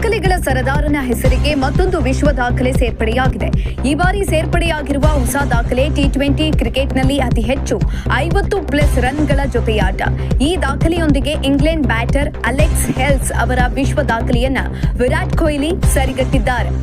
ದಾಖಲೆಗಳ ಸರದಾರನ ಹೆಸರಿಗೆ ಮತ್ತೊಂದು ವಿಶ್ವ ದಾಖಲೆ ಸೇರ್ಪಡೆಯಾಗಿದೆ. ಈ ಬಾರಿ ಸೇರ್ಪಡೆಯಾಗಿರುವ ಹೊಸ ದಾಖಲೆ ಟಿ20 ಕ್ರಿಕೆಟ್ನಲ್ಲಿ ಅತಿ ಹೆಚ್ಚು 50+ ರನ್ಗಳ ಜೊತೆಯಾಟ. ಈ ದಾಖಲೆಯೊಂದಿಗೆ ಇಂಗ್ಲೆಂಡ್ ಬ್ಯಾಟರ್ ಅಲೆಕ್ಸ್ ಹೆಲ್ಸ್ ಅವರ ವಿಶ್ವ ದಾಖಲೆಯನ್ನ ವಿರಾಟ್ ಕೊಹ್ಲಿ ಸರಿಗಟ್ಟಿದ್ದಾರೆ.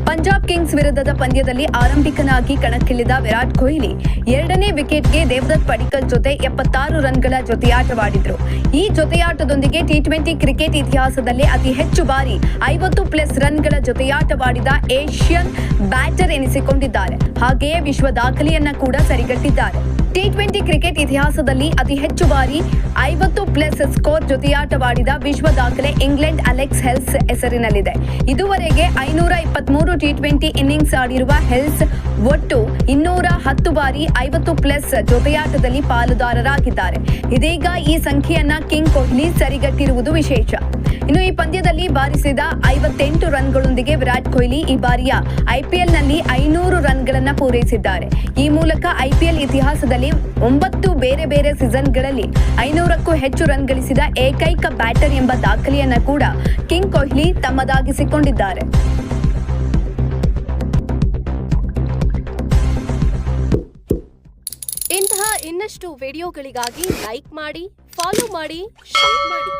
ಪಂಜಾಬ್ ಕಿಂಗ್ಸ್ ವಿರುದ್ಧದ ಪಂದ್ಯದಲ್ಲಿ ಆರಂಭಿಕನಾಗಿ ಕಣಕ್ಕಿಳಿದ ವಿರಾಟ್ ಕೊಹ್ಲಿ 2ನೇ ವಿಕೆಟ್ಗೆ ದೇವದತ್ ಪಡಿಕ್ಕಲ್ ಜೊತೆ 76 ರನ್ಗಳ ಜೊತೆಯಾಟವಾಡಿದ್ರು. ಈ ಜೊತೆಯಾಟದೊಂದಿಗೆ ಟಿ20 ಕ್ರಿಕೆಟ್ ಇತಿಹಾಸದಲ್ಲೇ ಅತಿ ಹೆಚ್ಚು ಬಾರಿ 50+ ರನ್ಗಳ ಜೊತೆಯಾಟವಾಡಿದ ಏಷ್ಯನ್ ಬ್ಯಾಟರ್ ಎನಿಸಿಕೊಂಡಿದ್ದಾರೆ. ಹಾಗೆಯೇ ವಿಶ್ವ ದಾಖಲೆಯನ್ನ ಕೂಡ ಸರಿಗಟ್ಟಿದ್ದಾರೆ. ಟಿ20 ಕ್ರಿಕೆಟ್ ಇತಿಹಾಸದಲ್ಲಿ ಅತಿ ಹೆಚ್ಚು ಬಾರಿ 50+ ಸ್ಕೋರ್ ಜೊತೆಯಾಟವಾಡಿದ ವಿಶ್ವ ದಾಖಲೆ ಇಂಗ್ಲೆಂಡ್ ಅಲೆಕ್ಸ್ ಹೆಲ್ಸ್ ಹೆಸರಿನಲ್ಲಿದೆ. ಇದುವರೆಗೆ 523 ಟಿ20 ಇನ್ನಿಂಗ್ಸ್ ಆಡಿರುವ ಹೆಲ್ಸ್ ಒಟ್ಟು 210 ಬಾರಿ 50+ ಜೊತೆಯಾಟದಲ್ಲಿ ಪಾಲುದಾರರಾಗಿದ್ದಾರೆ. ಇದೀಗ ಈ ಸಂಖ್ಯೆಯನ್ನ ಕಿಂಗ್ ಕೊಹ್ಲಿ ಸರಿಗಟ್ಟಿರುವುದು ವಿಶೇಷ. ಇನ್ನು ಈ ಪಂದ್ಯದಲ್ಲಿ ಬಾರಿಸಿದ 58 ರನ್ಗಳೊಂದಿಗೆ ವಿರಾಟ್ ಕೊಹ್ಲಿ ಈ ಬಾರಿಯ ಐಪಿಎಲ್ನಲ್ಲಿ 500 ರನ್ಗಳನ್ನು ಪೂರೈಸಿದ್ದಾರೆ. ಈ ಮೂಲಕ ಐಪಿಎಲ್ ಇತಿಹಾಸದಲ್ಲಿ 9 ಬೇರೆ ಬೇರೆ ಸೀಸನ್ಗಳಲ್ಲಿ 500ಕ್ಕೂ ಹೆಚ್ಚು ರನ್ ಗಳಿಸಿದ ಏಕೈಕ ಬ್ಯಾಟರ್ ಎಂಬ ದಾಖಲೆಯನ್ನು ಕೂಡ ಕಿಂಗ್ ಕೊಹ್ಲಿ ತಮ್ಮದಾಗಿಸಿಕೊಂಡಿದ್ದಾರೆ. ಇಂತಹ ಇನ್ನಷ್ಟು ವಿಡಿಯೋಗಳಿಗಾಗಿ ಲೈಕ್ ಮಾಡಿ, ಫಾಲೋ ಮಾಡಿ, ಶೇರ್ ಮಾಡಿ.